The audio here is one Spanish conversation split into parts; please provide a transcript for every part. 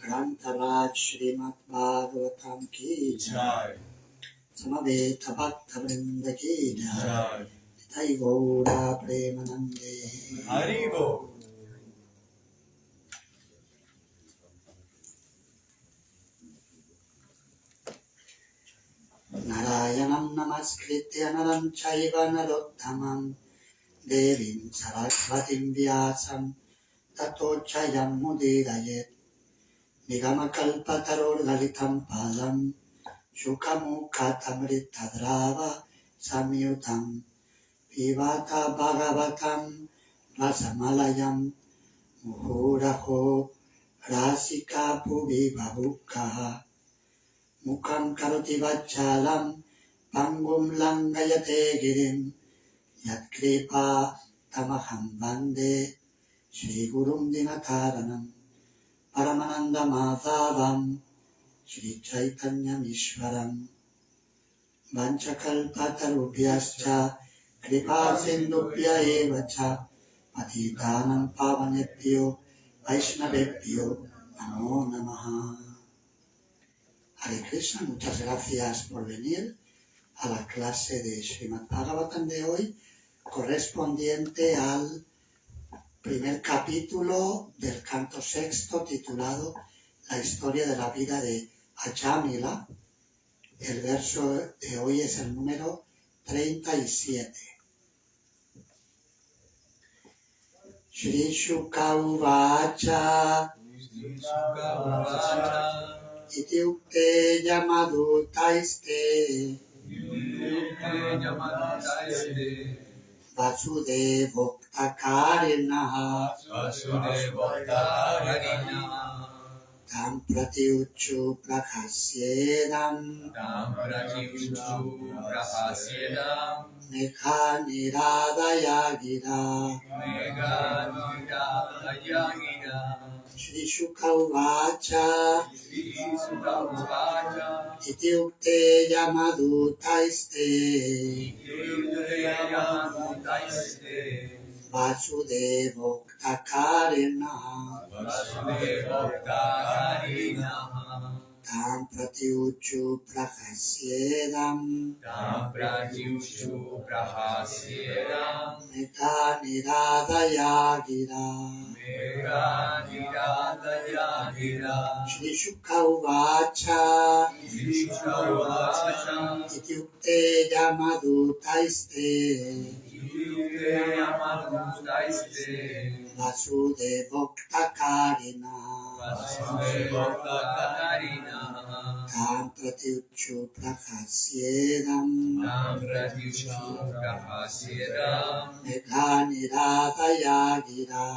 ग्रंथराज श्रीमद् भागवतम की जय। समवेत भक्त वृंद की जय। निताई गौड़ा प्रेमानंदे हरि बोल। नारायणं नमस्कृत्य नरं चैव नरोत्तमं देवीं सरस्वतीं व्यासं ततो जयमुदीरयेत्। निगमकल्पतरोर्गलितं फलं शुकमुखातमृतद्राव संयुतं पिबत भगवतं रसमलयं मुहुरहो रसिका भुवि बभुक्खः। मुखं करोति वाचालं पङ्गुं लङ्घयते गिरिं यत्कृपा तमहं वन्दे श्रीगुरुं दीनतारिणं परमानन्दमाधवं श्रीचैतन्यमीश्वरं। वञ्चकल्पतरुभ्यश्च कृपासिन्धुभ्य एव च पतितानां पावनेभ्यो वैष्णवेभ्यो नमो नमः। Hare Krishna, muchas gracias por venir a la clase de Srimad Bhagavatam de hoy, correspondiente al primer capítulo del canto sexto titulado La historia de la vida de Ajamila. El verso de hoy es el número 37. Shri Shuka Uvacha Iti ukte yamadutaiste Vasudevoktakarinaha Tam pratyuchu prakhasyedam Mekha niradaya gira Shri Shuka Uvacha Iti ukte yamadutaiste Vasudevoktakarinaha Tam pratyuchu prakhasyedam Mekha niradaya gira Shri Shuka Uvacha Iti ukte yamadutaiste Vasudevoktakarinaha Tam pratyuchu prakhasyedam Mekha niradaya gira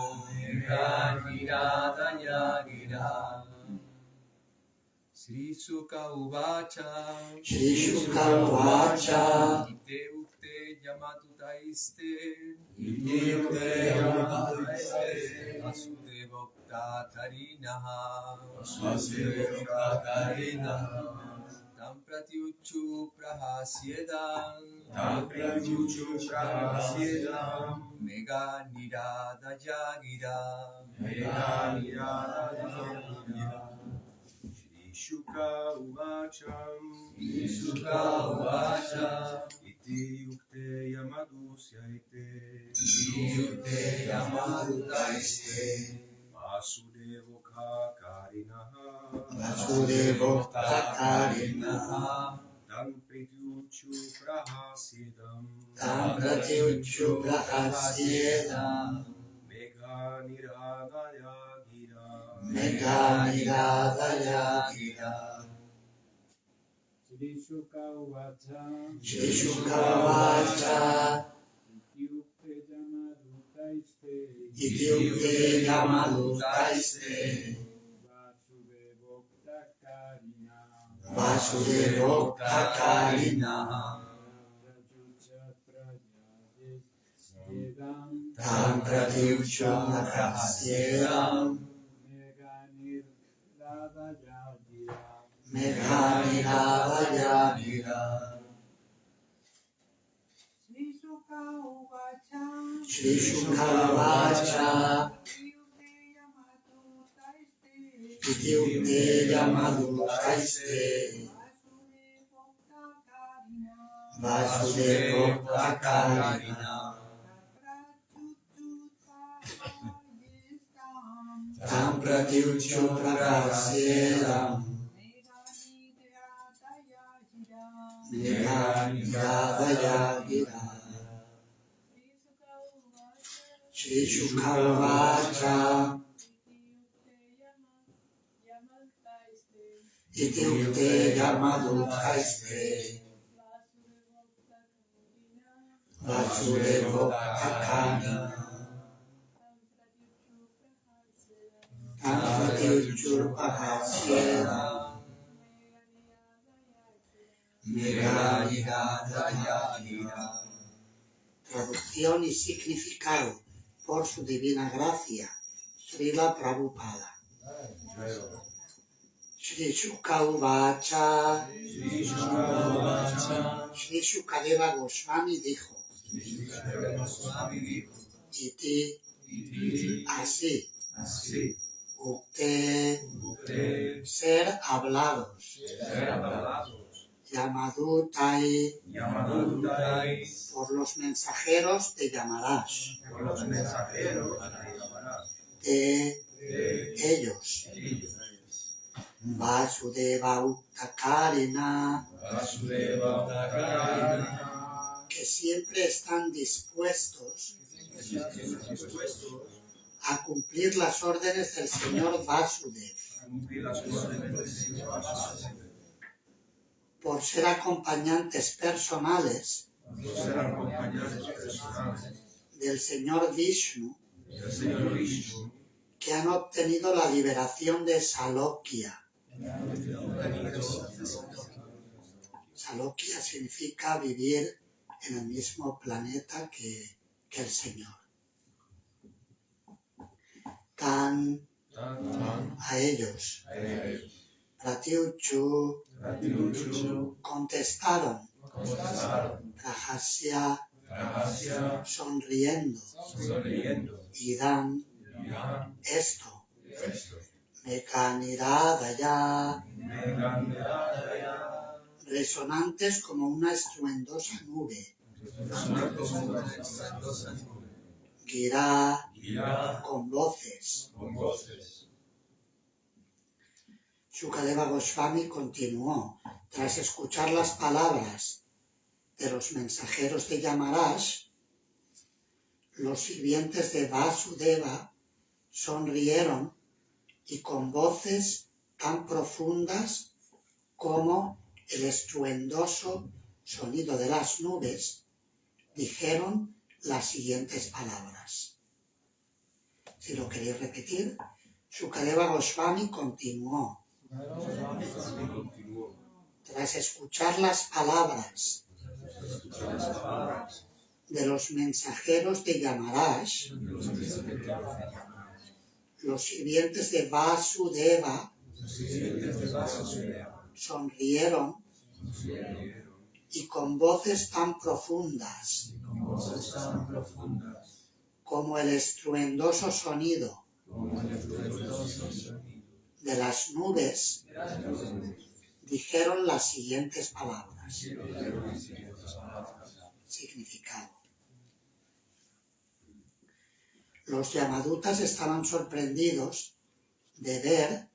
Sri Sukha Uvacha Shri Shuka Uvacha Ite Ukte Yamadutaiste Ityukte Yamadutaiste Vasudevokta Karinaha Vasudevokta Karinaha Tam Pratyuchu Prahasyedam Tam Pratyuchu Prahasyedam Mega Niradaya Gira Mega Niradaya Shri Shuka Uvacha Shri Sukha Uvacha Iti Yukte Yamadusyaite Ityukte Yamadutaiste Vasudevokta Karinaha Vasudevokta Karinaha Tam Pratyuchu Prahasyedam Tam Pratyuchu Prahasyedam Mega Niradaya Gira Mega Niradaya Gira Shri Shuka Uvacha Shri Shuka Uvacha Ityukte Yamadutaiste Ityukte Yamadutaiste Vasudevokta Karinaha Vasudevokta Karinaha Pratyucha Prahasyedam Tam Pratyuchu Prahasyedam Mega Niradaya Gira Mega Niradaya Gira Shri Shuka Uvacha Shri Shuka Uvacha Ityukte Yamadutaiste Ityukte Yamadutaiste Vasudevokta Vasudevokta Karinaha Karinaha Tam Pratyuchu Prahasyedam Mega Niradaya Gira Shri Shuka Uvacha Ityukte Yamadutaiste Vasudevokta Karinaha Tam Pratyuchu Prahasyedam Mega Niradaya Gira. Traducción y significado por su divina gracia, Srila Prabhupada. Shri Shuka Uvacha Shri Shuka Uvacha Shri Shukadeva Goswami dijo, Iti, así, Así Ukte, Ukte ser hablados, Yamadutai, Yamadutai por los mensajeros de Yamarash, por los mensajeros de Yamaraj de de ellos, ellos Vasudeva Uktakarina, Vasudeva Karina que siempre están dispuestos a cumplir las órdenes del Señor Vasudev, a cumplir las órdenes del Señor Vasudeva por ser acompañantes personales por ser acompañantes personales del Señor Vishnu, del Señor Vishnu que han obtenido la liberación de Salokya. Salokya significa vivir en el mismo planeta que el Señor. Tan a ellos, Pratyuchu, Pratyuchu contestaron, contestaron Rahasya, sonriendo, sonriendo y dan dirán esto, esto Mekaniradaya, Mega Niradaya resonantes como una estruendosa nube, Girá, Irá con voces. con voces Shukadeva Goswami continuó, tras escuchar las palabras de los mensajeros de Yamarash, los sirvientes de Vasudeva sonrieron y con voces tan profundas como el estruendoso sonido de las nubes, dijeron las siguientes palabras. Si lo queréis repetir, Shukadeva Goswami continuó, Tras escuchar las palabras de los mensajeros de Yamaraj, los sirvientes de Vasudeva sonrieron y con voces tan profundas como el estruendoso sonido de las nubes, dijeron las siguientes palabras. Significado. Los Yamadutas estaban sorprendidos de ver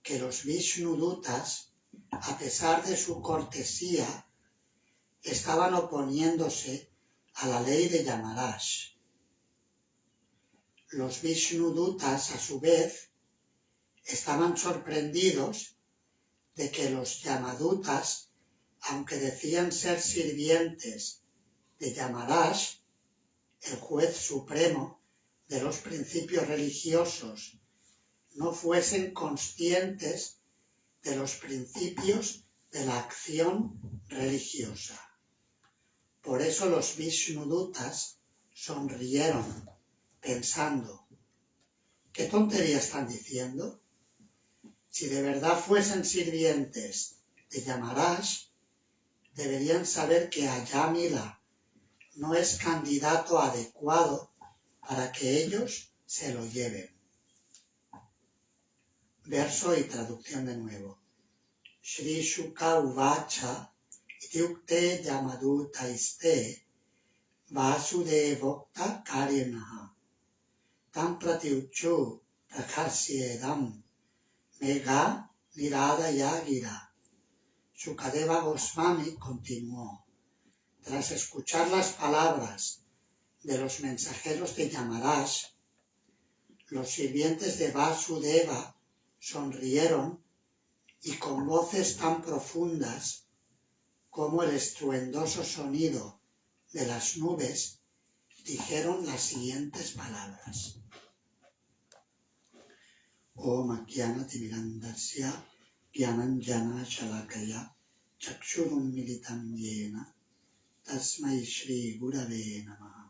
que los Vishnudutas, a pesar de su cortesía, estaban oponiéndose a la ley de Yamaraj. Los Vishnudutas, a su vez, estaban sorprendidos de que los Yamadutas, aunque decían ser sirvientes de Yamaraj, el juez supremo de los principios religiosos, no fuesen conscientes de los principios de la acción religiosa. Por eso los Vishnudutas sonrieron, pensando, ¿qué tontería están diciendo? Si de verdad fuesen sirvientes de Yamaraj, deberían saber que Ayamila no es candidato adecuado para que ellos se lo lleven. Verso y traducción de nuevo. Shri Shuka Uvacha Ityukte Yamadutaiste Vasudevokta Karinaha Tam Pratiuchu Prakhasyedam Mega Niradaya Gira. Shukadeva Goswami continuó. Tras escuchar las palabras de los mensajeros de Yamaraj, los sirvientes de Vasudeva sonrieron y con voces tan profundas como el estruendoso sonido de las nubes dijeron las siguientes palabras. Om Jnana Timirandasya Jnananjana Shalakaya Chakshurum Militam Yena Tasmai Shri Gurave Namaha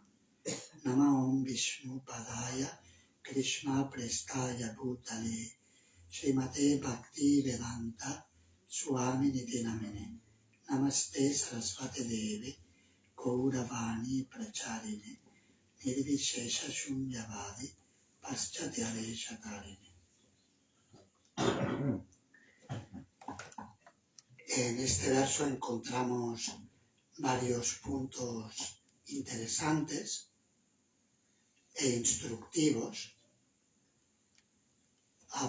Nama Om Vishnu Padaya Krishna Prestaya Bhutale Srimate Bhakti Vedanta Swami Niti Namene Namaste Sarasvati Devi Gauravani Pracharine Nirvishesha Shunyavadi Paschatyale Shatarine. En este verso encontramos varios puntos interesantes e instructivos.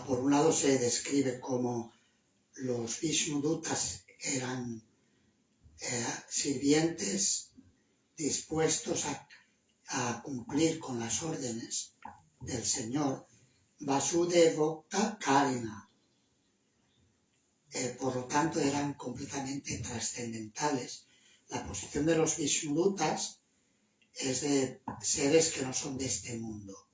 Por un lado se describe cómo los Vishnudutas eran sirvientes dispuestos a cumplir con las órdenes del Señor, Vasudevokta Karina. Por lo tanto eran completamente trascendentales. La posición de los Vishnudutas es de seres que no son de este mundo.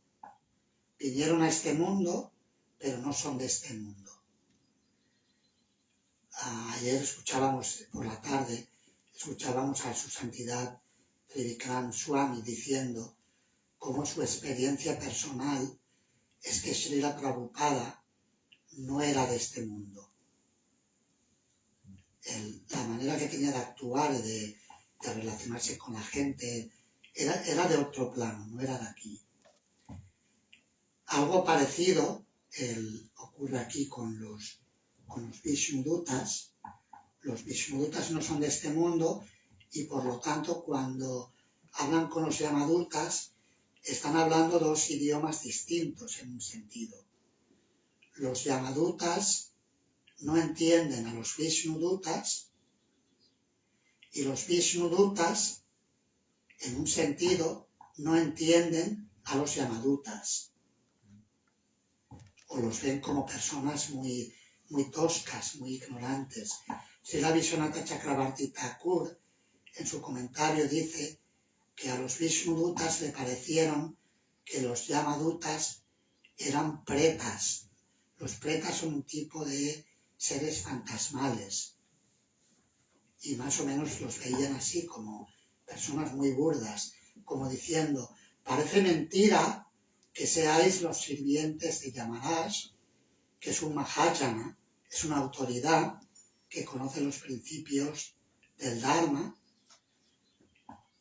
Vinieron a este mundo, pero no son de este mundo. Ayer por la tarde, escuchábamos a su santidad Trivikram Swami diciendo cómo su experiencia personal es que Srila Prabhupada no era de este mundo. La manera que tenía de actuar y de relacionarse con la gente era de otro plano, no era de aquí. Algo parecido ocurre aquí con los Vishnudutas. Los Vishnudutas no son de este mundo y por lo tanto cuando hablan con los Yamadutas están hablando dos idiomas distintos en un sentido. Los Yamadutas no entienden a los Vishnudutas y los Vishnudutas, en un sentido, no entienden a los Yamadutas o los ven como personas muy toscas, muy ignorantes. Srila Vishwanath Chakravarti Thakur en su comentario dice que a los Vishnudutas le parecieron que los Yamadutas eran pretas. Los pretas son un tipo de seres fantasmales. Y más o menos los veían así, como personas muy burdas, como diciendo, parece mentira que seáis los sirvientes de Yamaraj, que es un Mahayana, es una autoridad que conoce los principios del Dharma,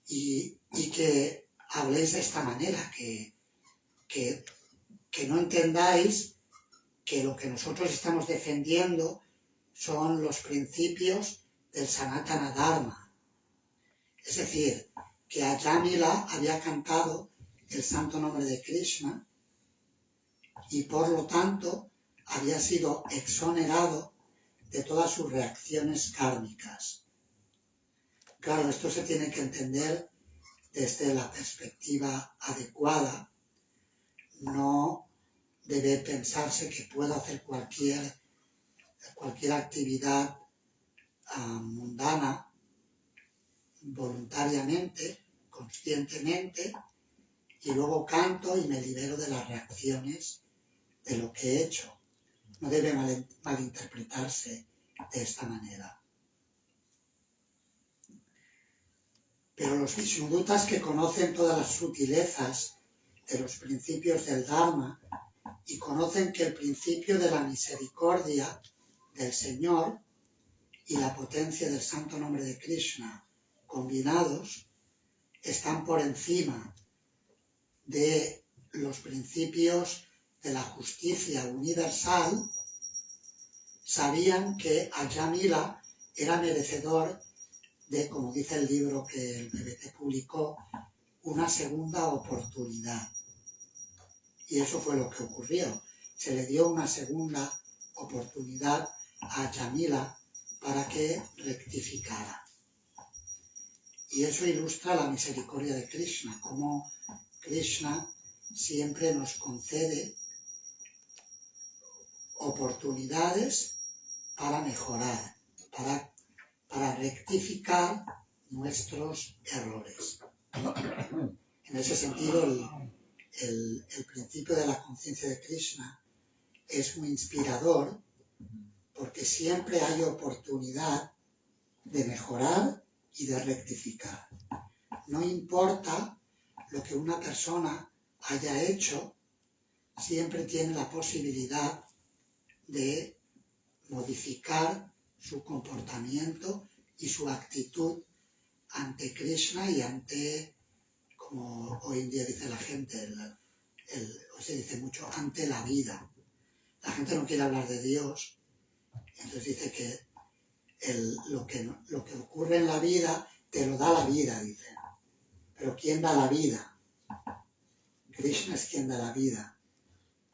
y que habléis de esta manera, que no entendáis que lo que nosotros estamos defendiendo son los principios del Sanatana Dharma. Es decir, que Ajamila había cantado el santo nombre de Krishna y por lo tanto había sido exonerado de todas sus reacciones kármicas. Claro, esto se tiene que entender desde la perspectiva adecuada. No debe pensarse que puedo hacer cualquier actividad mundana voluntariamente, conscientemente, y luego canto y me libero de las reacciones de lo que he hecho. No debe malinterpretarse de esta manera. Pero los Vishnudutas, que conocen todas las sutilezas de los principios del Dharma y conocen que el principio de la misericordia del Señor y la potencia del santo nombre de Krishna combinados están por encima de los principios de la justicia universal, sabían que Ajamila era merecedor de, como dice el libro que el BBT publicó, una segunda oportunidad. Y eso fue lo que ocurrió. Se le dio una segunda oportunidad a Ajamila para que rectificara. Y eso ilustra la misericordia de Krishna, como Krishna siempre nos concede oportunidades para mejorar, para rectificar nuestros errores. En ese sentido, el principio de la conciencia de Krishna es muy inspirador porque siempre hay oportunidad de mejorar y de rectificar. No importa lo que una persona haya hecho, siempre tiene la posibilidad de modificar su comportamiento y su actitud ante Krishna y ante, como hoy en día dice la gente, hoy se dice mucho, ante la vida. La gente no quiere hablar de Dios, entonces dice que lo que ocurre en la vida te lo da la vida, dicen. Pero ¿quién da la vida? Krishna es quien da la vida.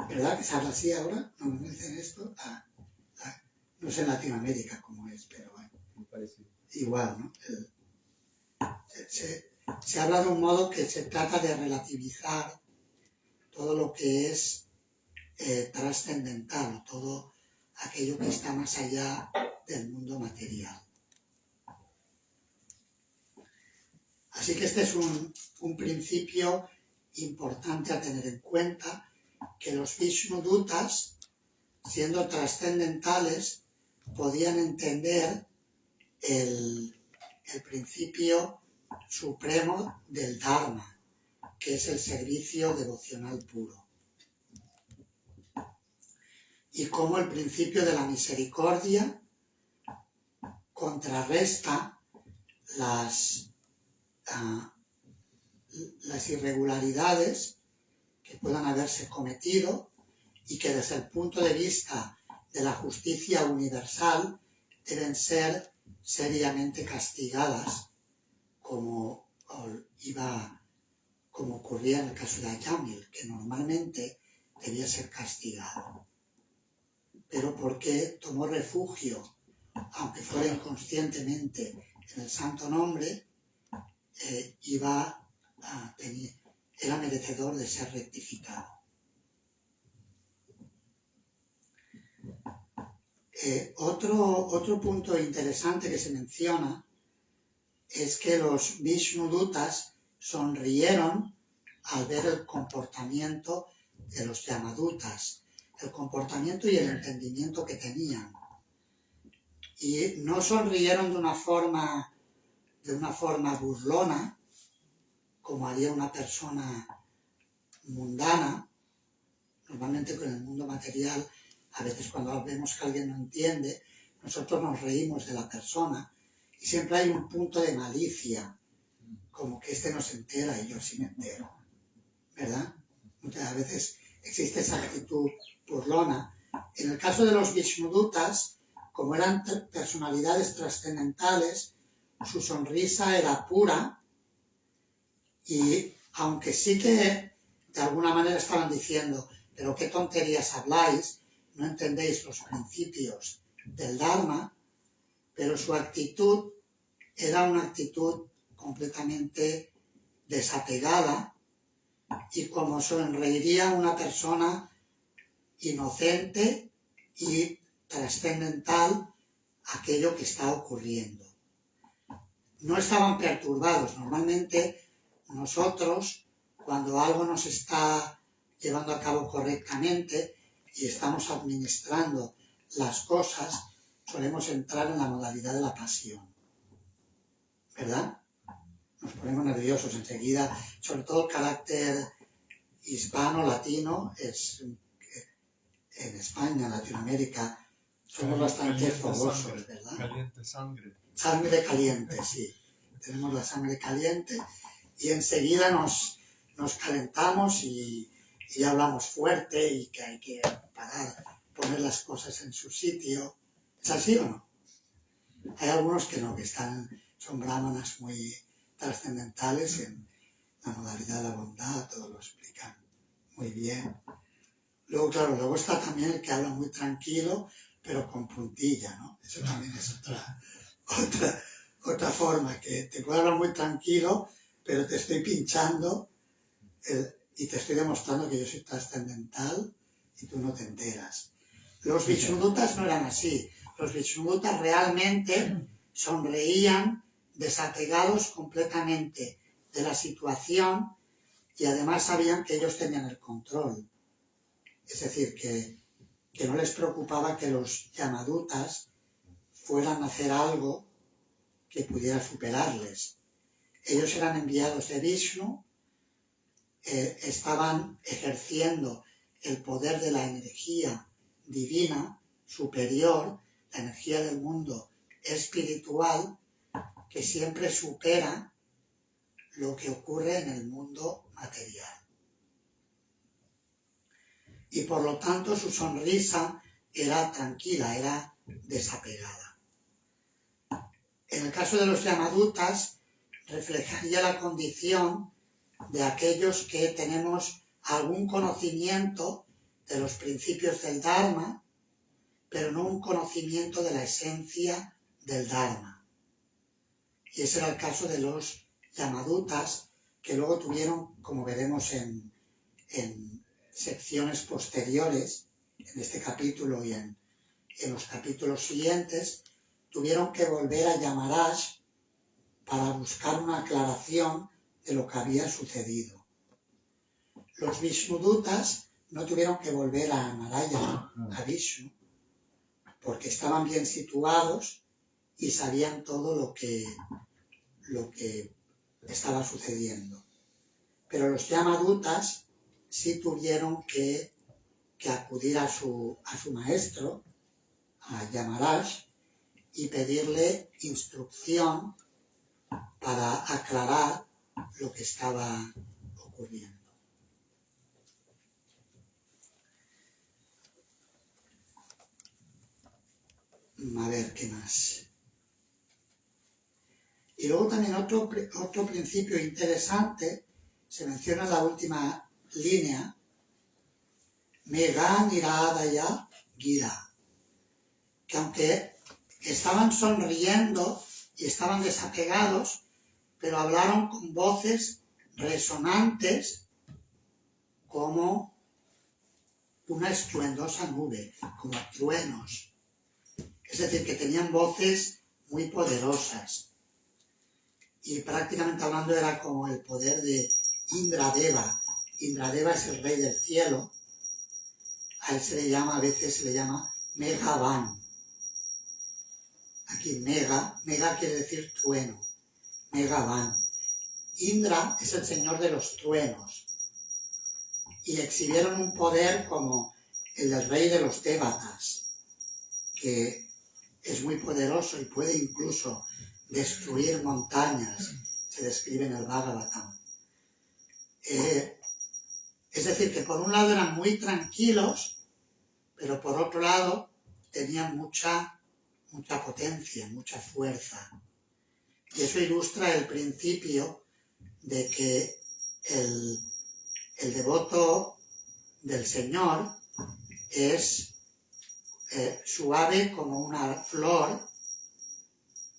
¿Verdad que se habla así ahora? ¿No me dicen esto? No sé en Latinoamérica cómo es, pero bueno. Igual, ¿no? Se habla de un modo que se trata de relativizar todo lo que es trascendental, todo aquello que está más allá del mundo material. Así que este es un principio importante a tener en cuenta, que los Vishnudutas, siendo trascendentales, podían entender el principio supremo del Dharma, que es el servicio devocional puro. Y cómo el principio de la misericordia contrarresta las irregularidades que puedan haberse cometido y que desde el punto de vista de la justicia universal deben ser seriamente castigadas, como ocurría en el caso de Ajamil, que normalmente debía ser castigado. Pero porque tomó refugio, aunque fuera inconscientemente, en el santo nombre, era merecedor de ser rectificado. Otro punto interesante que se menciona es que los Vishnudutas sonrieron al ver el comportamiento de los Yamadutas, el comportamiento y el entendimiento que tenían. y no sonrieron de una forma burlona, como haría una persona mundana. Normalmente con el mundo material, a veces cuando vemos que alguien no entiende, nosotros nos reímos de la persona y siempre hay un punto de malicia, como que este no se entera y yo sí me entero, ¿verdad? Muchas veces existe esa actitud burlona. En el caso de los Vishnudutas, como eran personalidades trascendentales, su sonrisa era pura y aunque sí que de alguna manera estaban diciendo, pero qué tonterías habláis, no entendéis los principios del Dharma, pero su actitud era una actitud completamente desapegada y como sonreiría una persona inocente y trascendental aquello que está ocurriendo. No estaban perturbados. Normalmente nosotros, cuando algo nos está llevando a cabo correctamente y estamos administrando las cosas, solemos entrar en la modalidad de la pasión, ¿verdad? Nos ponemos nerviosos enseguida, sobre todo el carácter hispano, latino, en España, en Latinoamérica, somos bastante fogosos, ¿verdad? Caliente sangre. Sangre caliente, sí. Tenemos la sangre caliente y enseguida nos calentamos y hablamos fuerte y que hay que parar, poner las cosas en su sitio. ¿Es así o no? Hay algunos que no, que son brahmanas muy trascendentales en la modalidad de la bondad, todo lo explican muy bien. Luego, claro, luego está también el que habla muy tranquilo, pero con puntilla, ¿no? Eso también es otra forma, que te puedo hablar muy tranquilo, pero te estoy pinchando y te estoy demostrando que yo soy trascendental y tú no te enteras. Los Vishnudutas no eran así. Los Vishnudutas realmente sonreían desapegados completamente de la situación y además sabían que ellos tenían el control. Es decir, que no les preocupaba que los Yamadutas fueran a hacer algo que pudiera superarles. Ellos eran enviados de Vishnu, estaban ejerciendo el poder de la energía divina superior, la energía del mundo espiritual, que siempre supera lo que ocurre en el mundo material. Y por lo tanto su sonrisa era tranquila, era desapegada. En el caso de los Yamadutas, reflejaría la condición de aquellos que tenemos algún conocimiento de los principios del Dharma, pero no un conocimiento de la esencia del Dharma. Y ese era el caso de los Yamadutas, que luego tuvieron, como veremos en secciones posteriores, en este capítulo y en los capítulos siguientes, tuvieron que volver a Yamaraj para buscar una aclaración de lo que había sucedido. Los Vishnudutas no tuvieron que volver a Narayana, a Vishnu, porque estaban bien situados y sabían todo lo que estaba sucediendo. Pero los Yamadutas sí tuvieron que acudir a su maestro, a Yamaraj, y pedirle instrucción para aclarar lo que estaba ocurriendo. A ver, ¿qué más? Y luego también otro principio interesante, se menciona en la última línea, Megha Niradaya Gira, que aunque estaban sonriendo y estaban desapegados, pero hablaron con voces resonantes como una estruendosa nube, como truenos. Es decir, que tenían voces muy poderosas. Y prácticamente hablando era como el poder de Indradeva. Indradeva es el rey del cielo. A él a veces se le llama Meghavan. y Mega quiere decir trueno, Megavan. Indra es el señor de los truenos y exhibieron un poder como el del rey de los Dévatas, que es muy poderoso y puede incluso destruir montañas, se describe en el Bhagavatam. Es decir, que por un lado eran muy tranquilos, pero por otro lado tenían mucha potencia, mucha fuerza. Y eso ilustra el principio de que el devoto del Señor es suave como una flor,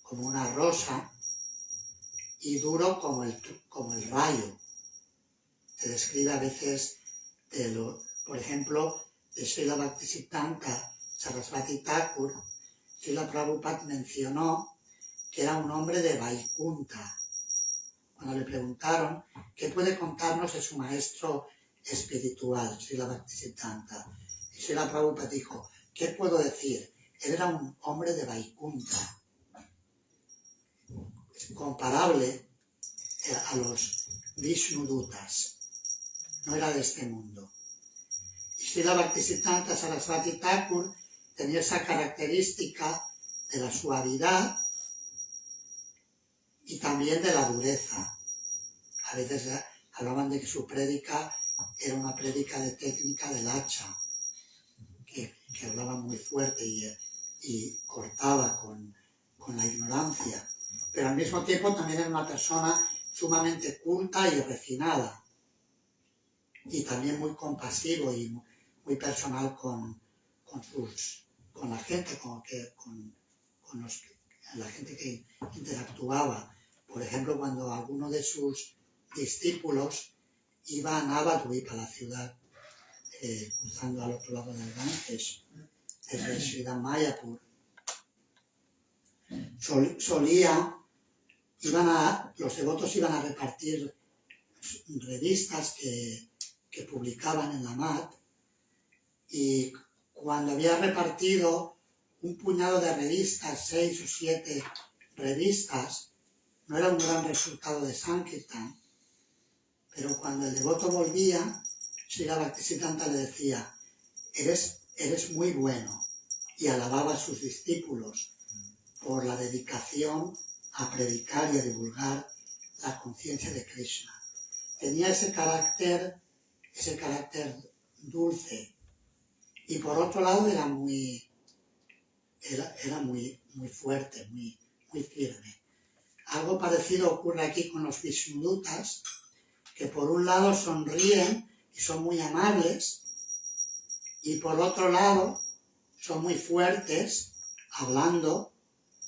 como una rosa, y duro como el rayo. Se describe a veces, por ejemplo, de Srila Bhaktisiddhanta Sarasvati Thakur. Srila Prabhupada mencionó que era un hombre de Vaikunta. Cuando le preguntaron qué puede contarnos de su maestro espiritual, Srila Bhaktisiddhanta, y Srila Prabhupada dijo, ¿qué puedo decir? Él era un hombre de Vaikunta, comparable a los Vishnudutas, no era de este mundo. Y Srila Bhaktisiddhanta Sarasvati Thakur tenía esa característica de la suavidad y también de la dureza. A veces hablaban de que su prédica era una prédica de técnica del hacha, que hablaba muy fuerte y cortaba con la ignorancia. Pero al mismo tiempo también era una persona sumamente culta y refinada. Y también muy compasivo y muy personal con la gente, la gente que interactuaba. Por ejemplo, cuando alguno de sus discípulos iba a Navadvip, a la ciudad, cruzando al otro lado del Ganges, desde Sridham Mayapur, los devotos iban a repartir revistas que publicaban en la MAT, y cuando había repartido un puñado de revistas, 6 o 7 revistas, no era un gran resultado de Sankirtan, pero cuando el devoto volvía, Srila Bhaktisiddhanta le decía, eres muy bueno, y alababa a sus discípulos por la dedicación a predicar y a divulgar la conciencia de Krishna. Tenía ese carácter dulce, y por otro lado era muy fuerte, muy firme. Algo parecido ocurre aquí con los Vishnudutas, que por un lado sonríen y son muy amables, y por otro lado son muy fuertes, hablando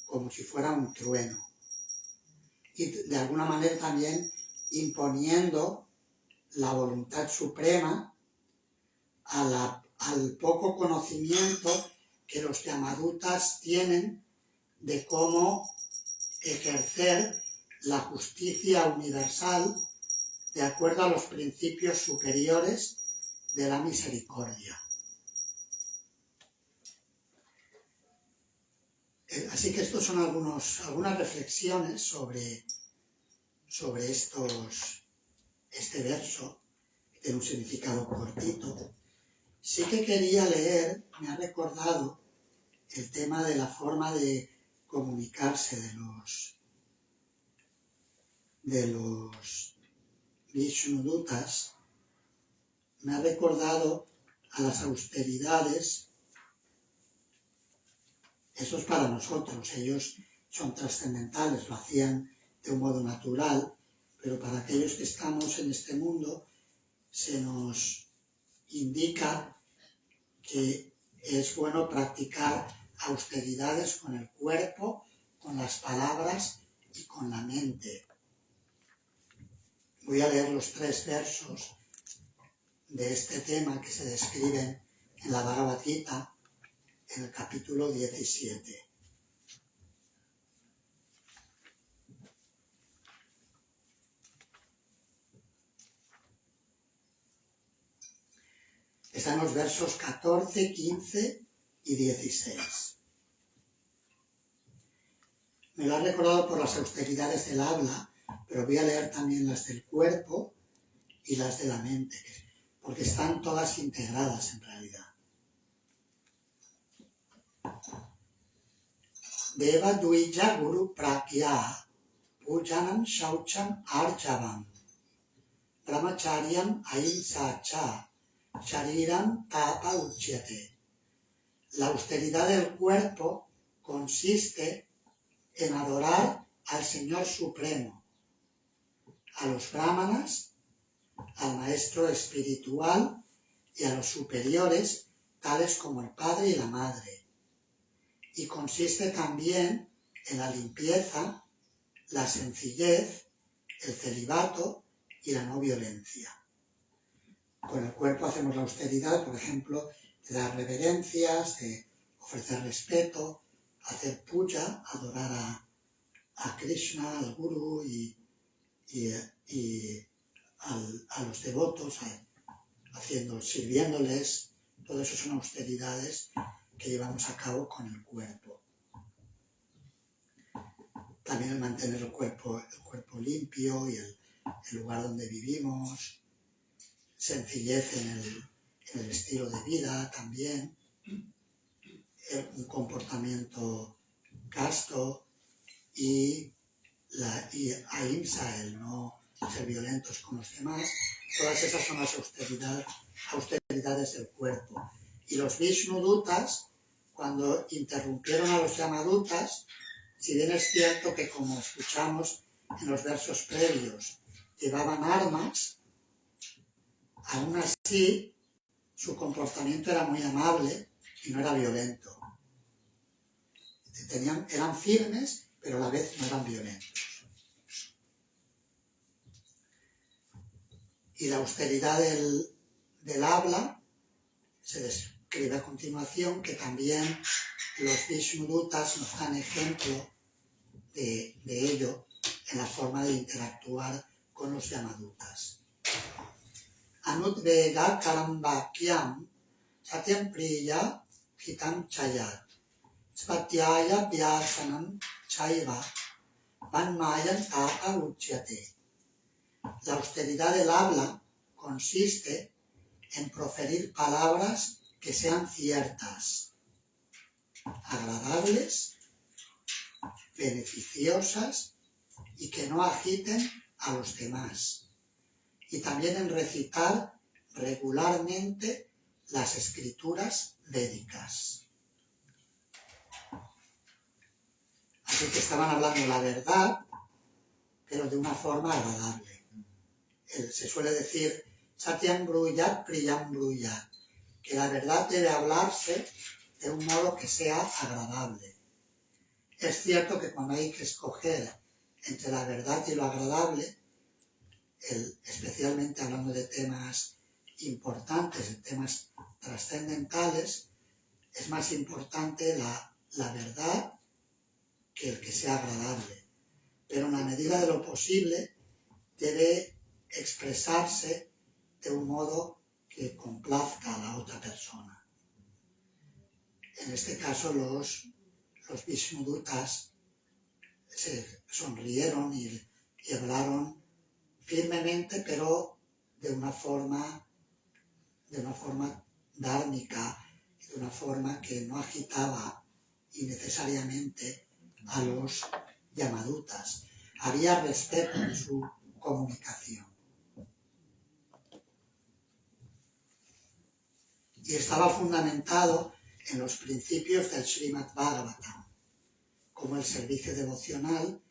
como si fuera un trueno. Y de alguna manera también imponiendo la voluntad suprema al poco conocimiento que los Yamadutas tienen de cómo ejercer la justicia universal de acuerdo a los principios superiores de la misericordia. Así que estos son algunas reflexiones sobre este verso, que tiene un significado cortito. Sí que quería leer, me ha recordado el tema de la forma de comunicarse de los Vishnudutas. Me ha recordado a las austeridades. Eso es para nosotros, ellos son trascendentales, lo hacían de un modo natural, pero para aquellos que estamos en este mundo se nos indica que es bueno practicar austeridades con el cuerpo, con las palabras y con la mente. Voy a leer los 3 versos de este tema que se describen en la Bhagavad Gita, en el capítulo 17. Están los versos 14, 15 y 16. Me lo ha recordado por las austeridades del habla, pero voy a leer también las del cuerpo y las de la mente, porque están todas integradas en realidad. Deva Duija Guru Prakya Pujanam Shaucham Arjavam Brahmacharyam Ahimsa Cha Shariram Tapa Uchyate. La austeridad del cuerpo consiste en adorar al Señor Supremo, a los brahmanas, al maestro espiritual y a los superiores, tales como el padre y la madre. Y consiste también en la limpieza, la sencillez, el celibato y la no violencia. Con el cuerpo hacemos la austeridad, por ejemplo, de dar reverencias, de ofrecer respeto, hacer puja, adorar a Krishna, al Guru y a los devotos, sirviéndoles. Todo eso son austeridades que llevamos a cabo con el cuerpo. También el mantener el cuerpo limpio y el lugar donde vivimos, sencillez en el estilo de vida también, un comportamiento casto y ahimsa, el no ser violentos con los demás. Todas esas son las austeridades del cuerpo. Y los Vishnudutas, cuando interrumpieron a los Yamadutas, si bien es cierto que, como escuchamos en los versos previos, llevaban armas, aún así su comportamiento era muy amable y no era violento. Eran firmes, pero a la vez no eran violentos. Y la austeridad del habla se describe a continuación, que también los Vishnudutas nos dan ejemplo de ello en la forma de interactuar con los Yamadutas. Anudvega Karambakyam Satyam Priya Hitam Chayat Svatyaya Vyasanam Chaiva Vanmayan Tapa Uchyate. La austeridad del habla consiste en proferir palabras que sean ciertas, agradables, beneficiosas y que no agiten a los demás. Y también en recitar regularmente las escrituras védicas. Así que estaban hablando la verdad, pero de una forma agradable. Se suele decir Satyam Bruyat Priyam Bruyat, que la verdad debe hablarse de un modo que sea agradable. Es cierto que cuando hay que escoger entre la verdad y lo agradable, especialmente hablando de temas importantes, de temas trascendentales, es más importante la verdad que el que sea agradable. Pero en la medida de lo posible debe expresarse de un modo que complazca a la otra persona. En este caso los Vishnudutas se sonrieron y hablaron firmemente, pero de una forma dármica, de una forma que no agitaba innecesariamente a los Yamadutas. Había respeto en su comunicación. Y estaba fundamentado en los principios del Srimad Bhagavatam, como el servicio devocional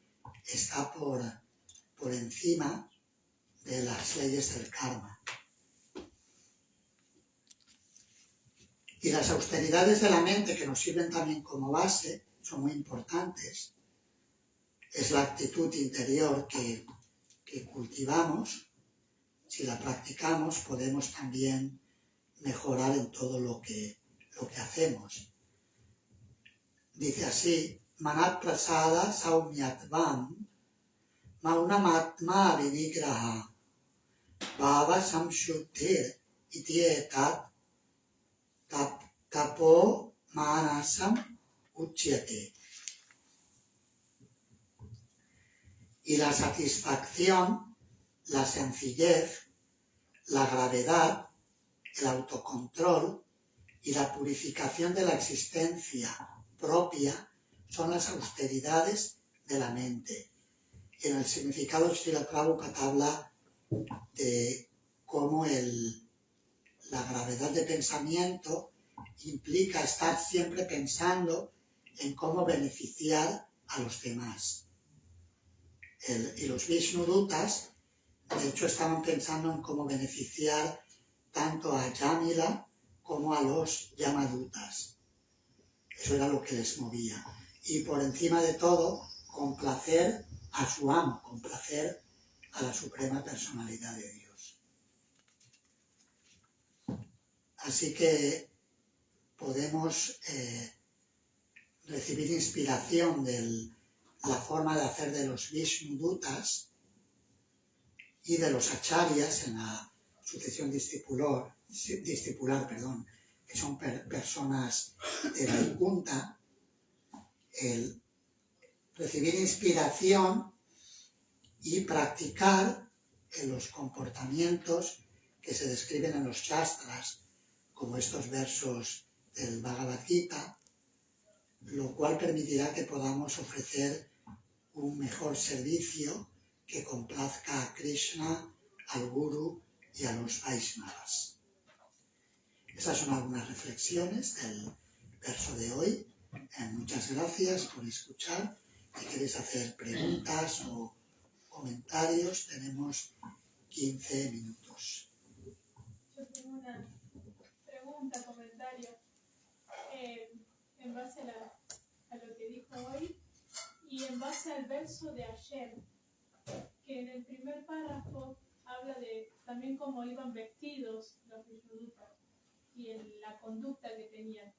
está por encima de las leyes del karma. Y las austeridades de la mente, que nos sirven también como base, son muy importantes. Es la actitud interior que cultivamos. Si la practicamos, podemos también mejorar en todo lo que hacemos. Dice así: Manat prasada saumyatvam maunamatma vinigraha bhava samshuddhir itietat tapo manasam uchyate. y la satisfacción, la sencillez, la gravedad, el autocontrol y la purificación de la existencia propia son las austeridades de la mente. Y en el significado, Srila Prabhupada habla de cómo la gravedad de pensamiento implica estar siempre pensando en cómo beneficiar a los demás. Y los Vishnudutas, de hecho, estaban pensando en cómo beneficiar tanto a Jamila como a los Yamadutas. Eso era lo que les movía. Y por encima de todo, complacer a su amo, complacer a la Suprema Personalidad de Dios. Así que podemos recibir inspiración de la forma de hacer de los Vishnudutas y de los Acharyas en la sucesión discipular, que son personas de Vaikuntha, el recibir inspiración y practicar en los comportamientos que se describen en los Shastras, como estos versos del Bhagavad Gita, lo cual permitirá que podamos ofrecer un mejor servicio que complazca a Krishna, al Guru y a los Vaishnavas. Esas son algunas reflexiones del verso de hoy. Muchas gracias por escuchar. Si queréis hacer preguntas o comentarios, tenemos 15 minutos. Yo tengo una pregunta, comentario, en base a lo que dijo hoy y en base al verso de ayer, que en el primer párrafo habla de también cómo iban vestidos los Vishnudutas y en la conducta que tenían.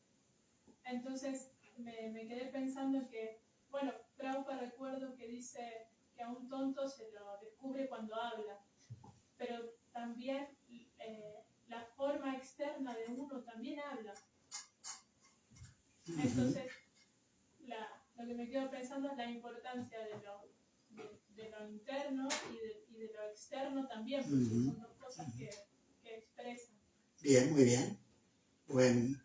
Entonces me quedé pensando que, bueno, Prabhupada recuerdo que dice que a un tonto se lo descubre cuando habla, pero también la forma externa de uno también habla. Entonces, lo que me quedo pensando es la importancia de lo interno y de lo externo también, porque son dos cosas que expresan. Bien, muy bien. Buen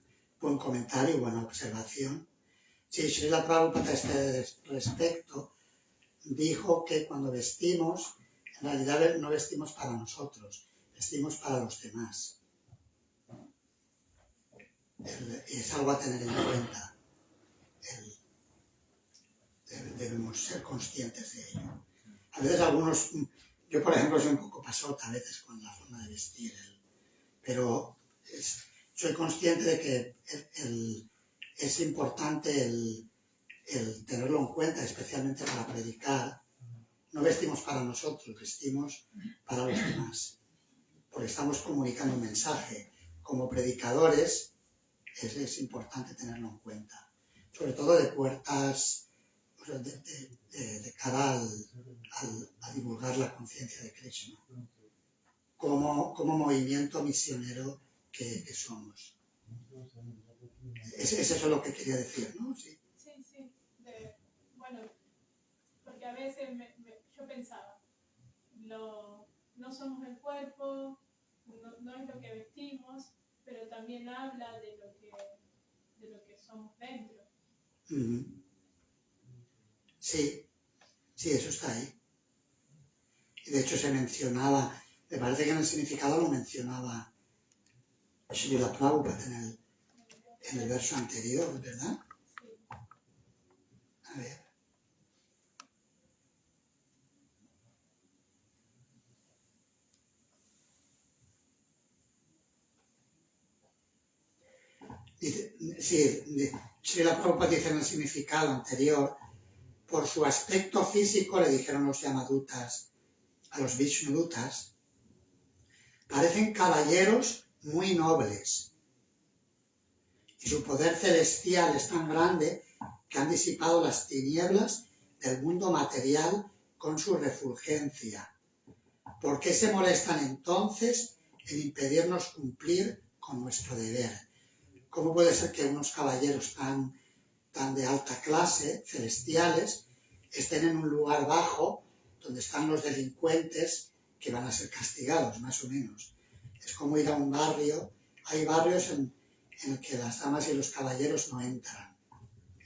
comentario, buena observación. Sí, Srila Prabhupada a este respecto dijo que cuando vestimos, en realidad no vestimos para nosotros, vestimos para los demás. Es algo a tener en cuenta. Debemos ser conscientes de ello. A veces yo por ejemplo soy un poco pasota a veces con la forma de vestir, pero soy consciente de que es importante el tenerlo en cuenta, especialmente para predicar. No vestimos para nosotros, vestimos para los demás, porque estamos comunicando un mensaje. Como predicadores es importante tenerlo en cuenta, sobre todo de puertas, o sea, de cara a divulgar la conciencia de Krishna, como movimiento misionero que somos. Es eso lo que quería decir, ¿no? Sí. Sí. Bueno, porque a veces yo pensaba, no somos el cuerpo, no es lo que vestimos, pero también habla de lo que somos dentro. Sí, eso está ahí. Y de hecho se mencionaba, me parece que en el significado lo mencionaba Srila Prabhupada en el verso anterior, ¿verdad? Sí. A ver. Dice, sí, Srila Prabhupada dice en el significado anterior, por su aspecto físico, le dijeron los Yamadutas a los Vishnudutas, parecen caballeros muy nobles y su poder celestial es tan grande que han disipado las tinieblas del mundo material con su refulgencia. ¿Por qué se molestan entonces en impedirnos cumplir con nuestro deber? ¿Cómo puede ser que unos caballeros tan de alta clase, celestiales, estén en un lugar bajo donde están los delincuentes que van a ser castigados, más o menos. Es como ir a un barrio. Hay barrios en el que las damas y los caballeros no entran.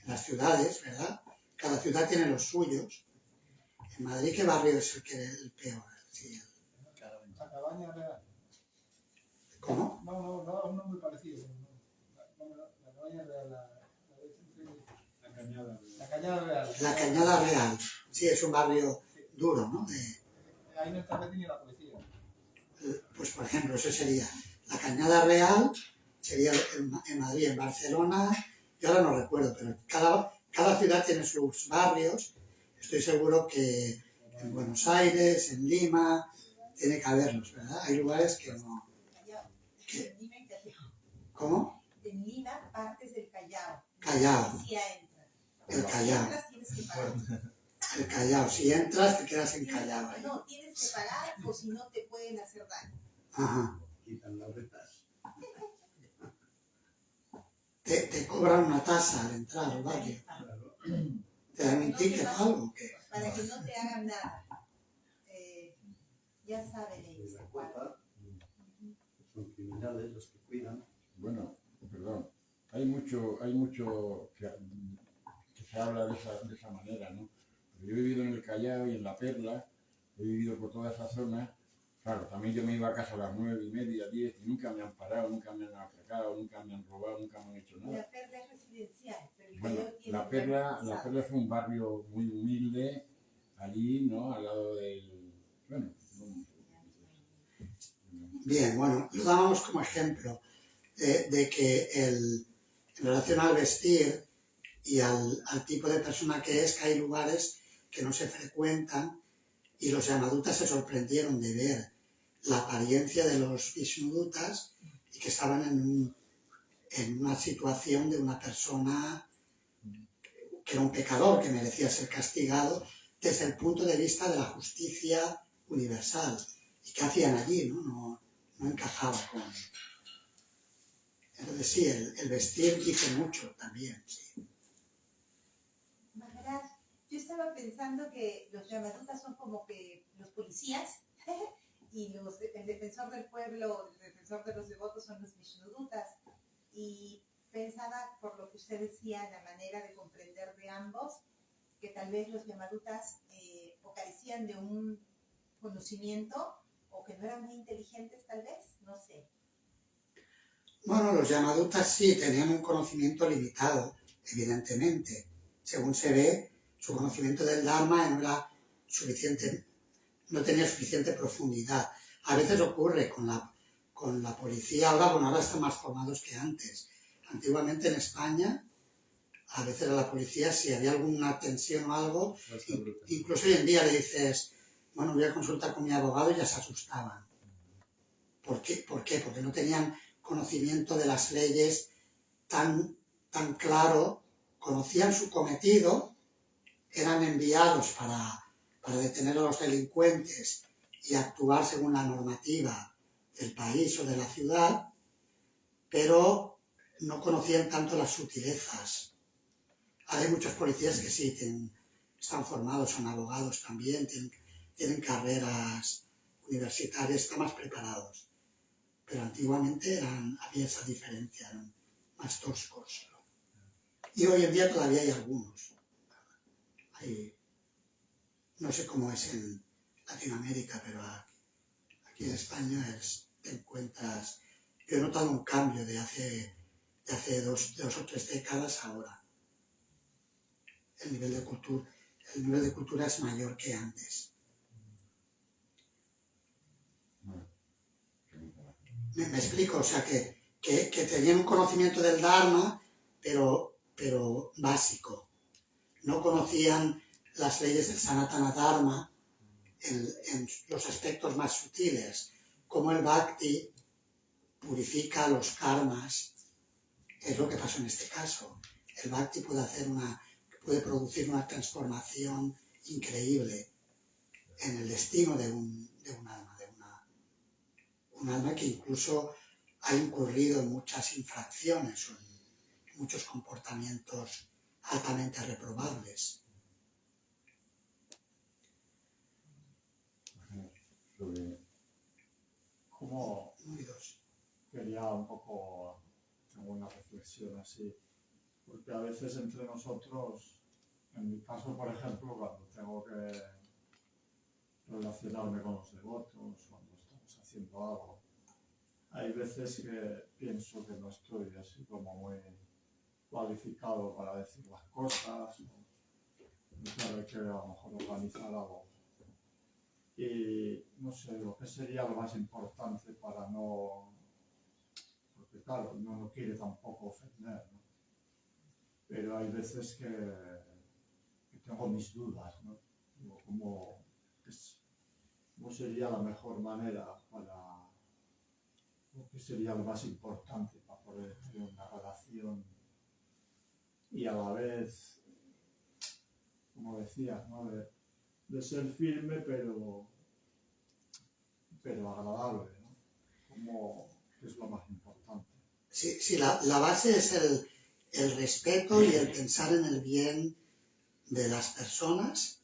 En las ciudades, ¿verdad? Cada ciudad tiene los suyos. En Madrid, ¿qué barrio es el peor? Sí, La Cabaña Real. ¿cómo? No, un nombre parecido. La Cabaña Real, La Cañada. la Cañada Real. La Cañada Real. Sí, es un barrio duro, ¿no? Ahí no está ni la policía. Pues, por ejemplo, eso sería la Cañada Real, sería en Madrid, en Barcelona, yo ahora no recuerdo, pero cada ciudad tiene sus barrios. Estoy seguro que en Buenos Aires, en Lima, tiene que haberlos, ¿verdad? Hay lugares que no. En Lima y Callao. ¿Cómo? En Lima, partes del Callao. Callao. La policía entra. El Si Callao. entras, tienes que pagar. El Callao. Si entras, te quedas encallado ahí. No, tienes que pagar o si no te pueden hacer daño. Ajá. Quitan las retas. Te cobran una tasa al entrar al barrio. ¿Te dan un ticket o algo? ¿O qué? Para que no te hagan nada. Ya saben ellos. La culpa son criminales los que cuidan. Bueno, perdón, hay mucho que se habla de esa manera, ¿no? Pero yo he vivido en el Callao y en La Perla, he vivido por toda esa zona. Claro, también yo me iba a casa a las 9:30, 10 y nunca me han parado, nunca me han atracado, nunca me han robado, nunca me han hecho nada. La Perla es residencial, pero el Bueno, Callao tiene La Perla es un barrio muy humilde, allí, ¿no? Al lado del... Bueno, Bien, bueno, lo dábamos como ejemplo de que en relación al vestir y al tipo de persona que es, que hay lugares que no se frecuentan, y los Yamadutas se sorprendieron de ver la apariencia de los Vishnudutas y que estaban en una situación de una persona que era un pecador, que merecía ser castigado desde el punto de vista de la justicia universal. ¿Y qué hacían allí? No encajaba con... Entonces sí, el vestir dice mucho también, sí. Maharaj, yo estaba pensando que los Yamadutas son como que los policías y el defensor del pueblo, el defensor de los devotos son los Vishnudutas. Y pensaba, por lo que usted decía, la manera de comprender de ambos, que tal vez los Yamadutas o carecían de un conocimiento o que no eran muy inteligentes tal vez, no sé. Bueno, los Yamadutas sí tenían un conocimiento limitado, evidentemente. Según se ve, su conocimiento del Dharma no tenía suficiente profundidad. A veces ocurre con la policía, ahora están más formados que antes. Antiguamente en España, a veces a la policía, si había alguna tensión o algo, incluso hoy en día le dices, bueno, voy a consultar con mi abogado, y ya se asustaban. ¿Por qué? Porque no tenían conocimiento de las leyes tan claro, conocían su cometido, eran enviados para detener a los delincuentes y actuar según la normativa del país o de la ciudad, pero no conocían tanto las sutilezas. Hay muchos policías que sí, están formados, son abogados también, tienen carreras universitarias, están más preparados. Pero antiguamente había esa diferencia, eran más toscos. Y hoy en día todavía hay algunos. No sé cómo es en Latinoamérica, pero aquí en España te encuentras... Yo he notado un cambio de hace 2 o 3 décadas ahora. El nivel de cultura es mayor que antes. Me explico, o sea, que tenían un conocimiento del Dharma, pero básico. No conocían las leyes del Sanatana Dharma en los aspectos más sutiles, como el Bhakti purifica los karmas. Es lo que pasó en este caso. El Bhakti puede producir una transformación increíble en el destino de un alma, un alma que incluso ha incurrido en muchas infracciones o en muchos comportamientos altamente reprobables. sobre... Como Muy dos. quería un poco, tengo una reflexión así, porque a veces entre nosotros, en mi caso, por ejemplo, cuando tengo que relacionarme con los devotos, cuando estamos haciendo algo, hay veces que pienso que no estoy así como muy cualificado para decir las cosas, o claro, hay que a lo mejor organizar algo. Y no sé, lo que sería lo más importante para no... Porque claro, uno no quiere tampoco ofender, ¿no? Pero hay veces que tengo mis dudas, ¿no? Digo, ¿cómo sería la mejor manera para... ¿Qué sería lo más importante para poder tener una relación y a la vez, como decías, ¿no? De ser firme pero agradable, ¿no? ¿Qué es lo más importante? Sí, la base es el respeto y el pensar en el bien de las personas,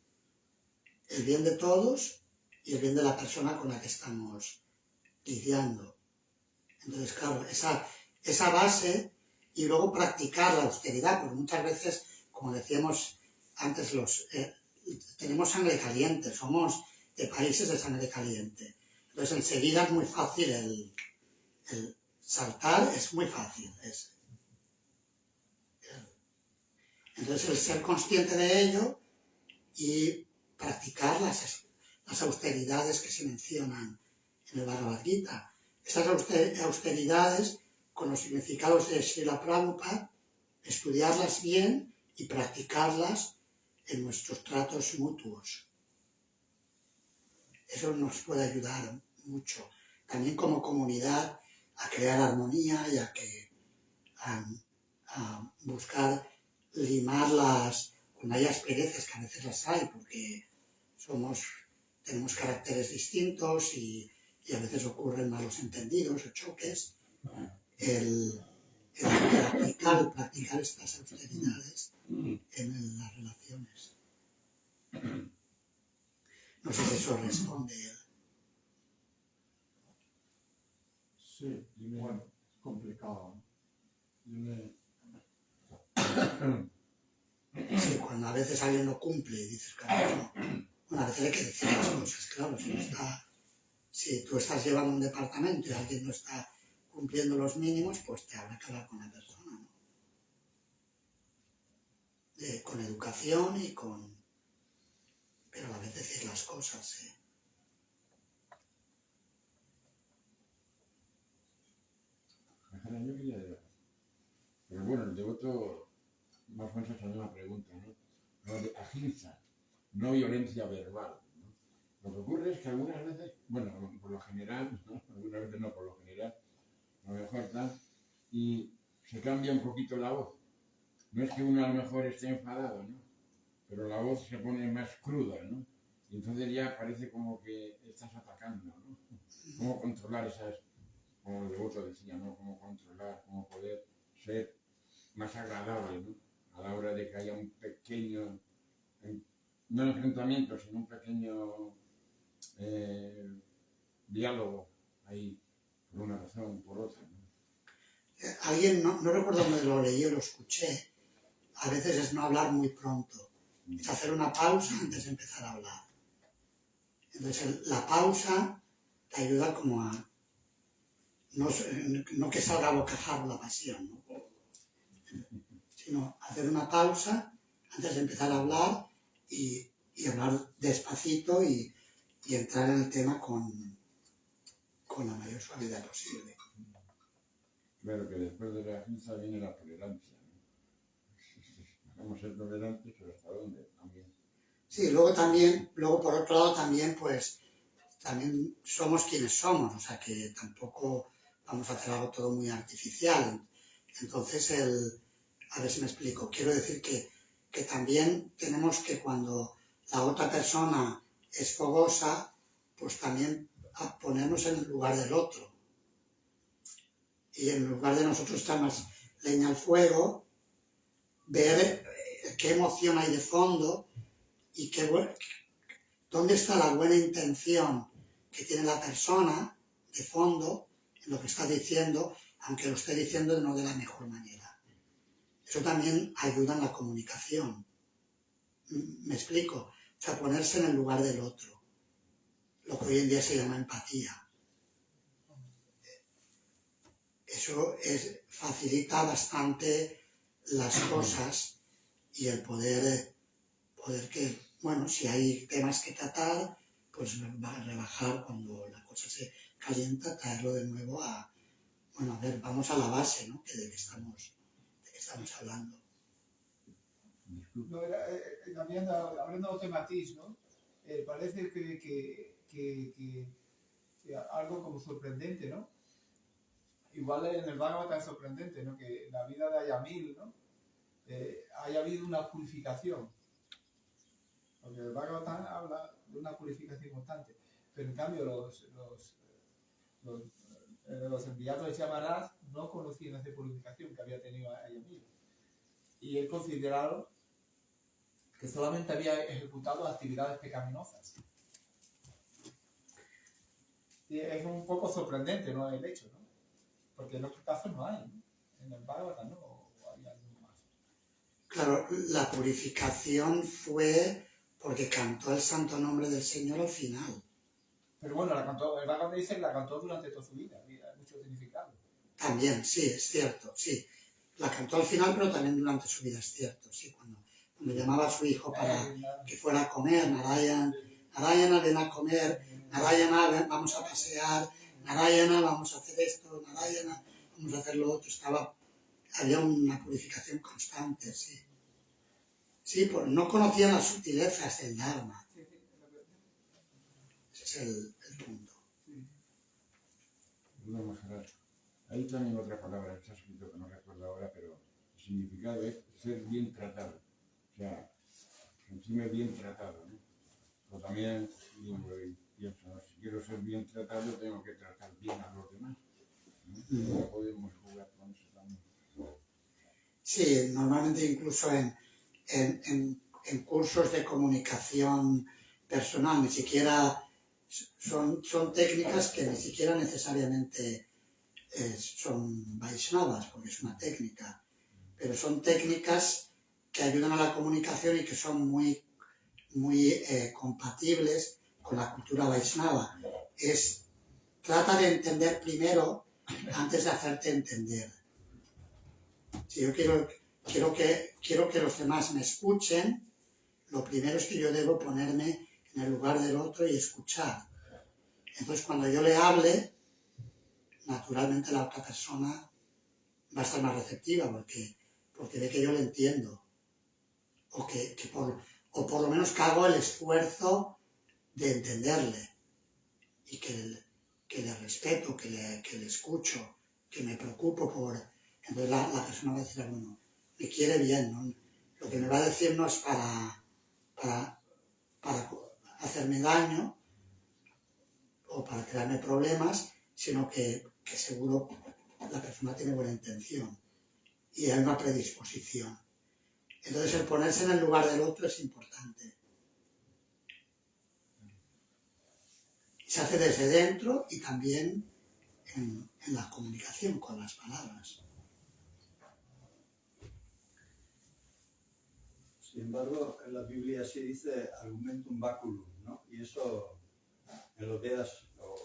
el bien de todos y el bien de la persona con la que estamos lidiando. Entonces, claro, esa base y luego practicar la austeridad, porque muchas veces, como decíamos antes, tenemos sangre caliente, somos de países de sangre caliente. Entonces, enseguida es muy fácil el saltar, es muy fácil. Entonces, el ser consciente de ello y practicar las austeridades que se mencionan en el Bhagavad Gita. Esas austeridades, con los significados de Srila Prabhupada, estudiarlas bien y practicarlas en nuestros tratos mutuos. Eso nos puede ayudar mucho. También como comunidad a crear armonía y a buscar limar cuando hay asperezas, que a veces las hay, porque tenemos caracteres distintos y a veces ocurren malos entendidos o choques. El practicar estas austeridades en las relaciones. No sé si eso responde. Sí, bueno, es complicado, ¿no? Sí, cuando a veces alguien no cumple y dices, claro, bueno, a veces hay que decir las cosas, claro, si tú estás llevando un departamento y alguien no está cumpliendo los mínimos, pues te habrá que hablar con la persona, ¿no? Con educación pero a veces decir las cosas, ¿sí? Yo quería... Pero bueno, el devoto más o menos hace una pregunta, ¿no? Lo de ahimsa, no violencia verbal, ¿no? Lo que ocurre es que algunas veces, bueno, por lo general, ¿no? Algunas veces no, por lo general, a lo mejor tal, y se cambia un poquito la voz. No es que uno a lo mejor esté enfadado, ¿no? Pero la voz se pone más cruda, ¿no? Y entonces ya parece como que estás atacando, ¿no? Cómo controlar esas, como el devoto decía, ¿no? Cómo controlar, cómo poder ser más agradable, ¿no? A la hora de que haya un pequeño, no enfrentamiento, sino un pequeño diálogo ahí, por una razón, por otra, ¿no? Alguien, no recuerdo dónde lo leí o lo escuché, a veces es no hablar muy pronto, es hacer una pausa antes de empezar a hablar. Entonces la pausa te ayuda como a no que salga a bocajarro la pasión, ¿no? Sino hacer una pausa antes de empezar a hablar y hablar despacito y entrar en el tema con la mayor suavidad posible. Claro que después de la ahimsa viene la tolerancia, ¿no? Vamos a ser tolerantes, pero ¿hasta dónde? También. Sí, luego por otro lado también somos quienes somos, o sea que tampoco vamos a hacer algo todo muy artificial. Entonces, a ver si me explico, quiero decir que también tenemos que cuando la otra persona es fogosa, pues también a ponernos en el lugar del otro. Y en lugar de nosotros echar más leña al fuego, ver qué emoción hay de fondo y dónde está la buena intención que tiene la persona de fondo en lo que está diciendo, aunque lo esté diciendo no de la mejor manera. Eso también ayuda en la comunicación. ¿Me explico? O sea, ponerse en el lugar del otro. Lo que hoy en día se llama empatía. Eso facilita bastante las cosas y el poder que, bueno, si hay temas que tratar, pues va a rebajar cuando la cosa se calienta, traerlo de nuevo a, bueno, a ver, vamos a la base, ¿no? De que estamos hablando. No, también hablando de matiz, ¿no? Parece que algo como sorprendente, ¿no? Igual en el Bhagavatam es sorprendente, ¿no? Que en la vida de Ayamil, ¿no? Haya habido una purificación. Porque el Bhagavatam habla de una purificación constante. Pero en cambio los enviados de Yamaraj no conocían esa purificación que había tenido Ayamil. Y él consideraron que solamente había ejecutado actividades pecaminosas. Y es un poco sorprendente, ¿no? El hecho, ¿no? Porque en otros casos no hay, ¿no? En el Bhagavatam no hay algo más. Claro, la purificación fue porque cantó el santo nombre del Señor al final. Pero bueno, el Bhagavatam dice que la cantó durante toda su vida, hay mucho significado. También, sí, es cierto, sí. La cantó al final, pero también durante su vida, es cierto, sí. Cuando llamaba a su hijo para que fuera a comer, Narayana, ven a comer, Narayana, vamos a pasear, Narayana, vamos a hacer esto, Narayana, vamos a hacer lo otro. Había una purificación constante, sí. Sí, pues no conocían las sutilezas del Dharma. Ese es el punto. Hay también otra palabra que se ha escrito que no recuerdo ahora, pero el significado es ser bien tratado. O sea, sentirme bien tratado, ¿no? O también pienso, ¿no? Si quiero ser bien tratado, tengo que tratar bien a los demás, ¿no? No podemos jugar con eso también. Sí, normalmente incluso en cursos de comunicación personal, ni siquiera son técnicas que ni siquiera necesariamente son Vaishnavas, porque es una técnica, pero son técnicas que ayudan a la comunicación y que son muy compatibles con la cultura Vaishnava. Trata de entender primero antes de hacerte entender. Si yo quiero que los demás me escuchen, lo primero es que yo debo ponerme en el lugar del otro y escuchar. Entonces, cuando yo le hable, naturalmente la otra persona va a estar más receptiva porque ve que yo le entiendo. O por lo menos que hago el esfuerzo de entenderle y que le respeto, que le escucho, que me preocupo por... Entonces la persona va a decir, bueno, me quiere bien, ¿no? Lo que me va a decir no es para hacerme daño o para crearme problemas, sino que seguro la persona tiene buena intención y hay una predisposición. Entonces el ponerse en el lugar del otro es importante. Se hace desde dentro y también en la comunicación con las palabras. Sin embargo, en la Biblia sí dice argumentum baculum, ¿no? Y eso en los Vedas o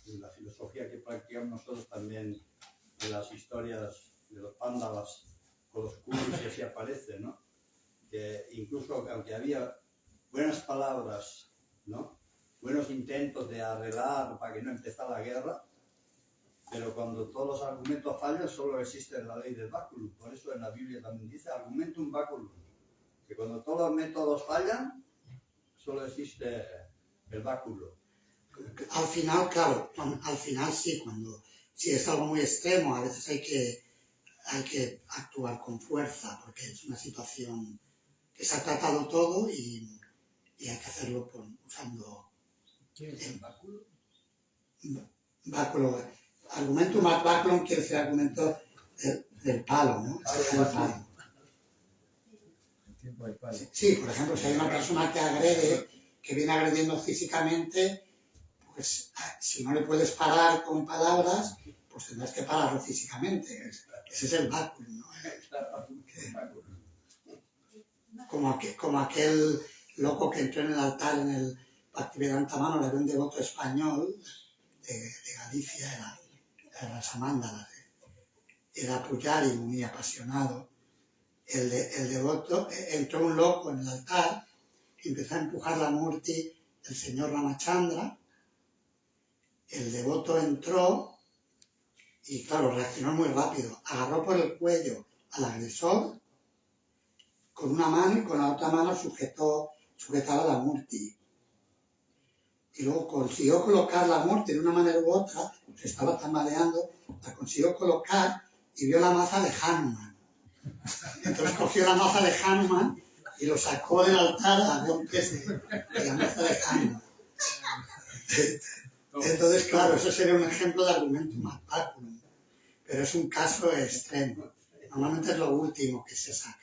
en la filosofía que practicamos nosotros también, en las historias de los Pándavas con los Kurus y así aparece, ¿no? Que incluso aunque había buenas palabras, ¿no? Buenos intentos de arreglar para que no empezara la guerra, pero cuando todos los argumentos fallan solo existe la ley del báculum. Por eso en la Biblia también dice argumentum baculum, que cuando todos los métodos fallan solo existe el báculo. Al final, claro, al final sí, si es algo muy extremo, a veces hay que actuar con fuerza, porque es una situación que se ha tratado todo y hay que hacerlo usando... ¿Qué es el báculo? Báculo. Argumentum ad baculum quiere decir argumento del palo, ¿no? El palo. Sí, por ejemplo, si hay una persona que viene agrediendo físicamente, pues si no le puedes parar con palabras, pues tendrás que pararlo físicamente. Ese es el báculo, ¿no? Como aquel loco que entró en el altar en el Bhaktivedanta Manor, era un devoto español de Galicia, era la Samándalas, era pujari, muy apasionado. El devoto, entró un loco en el altar y empezó a empujar la murti del señor Ramachandra. El devoto entró y, claro, reaccionó muy rápido. Agarró por el cuello al agresor con una mano y con la otra mano sujetaba la murti. Y luego consiguió colocar la murti de una manera u otra, se estaba tambaleando, la consiguió colocar y vio la maza de Hanuman. Entonces cogió la maza de Hanuman y lo sacó del altar a golpes de la maza de Hanuman. Entonces, claro, eso sería un ejemplo de argumentum ad baculum, pero es un caso extremo. Normalmente es lo último que se saca.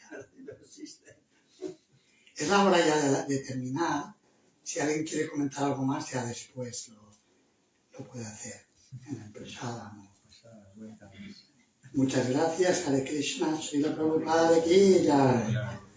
Es la hora ya de terminar. Si alguien quiere comentar algo más, ya después lo puede hacer en el prasadam. Muchas gracias, Hare Krishna, Srila Prabhupada ki jai.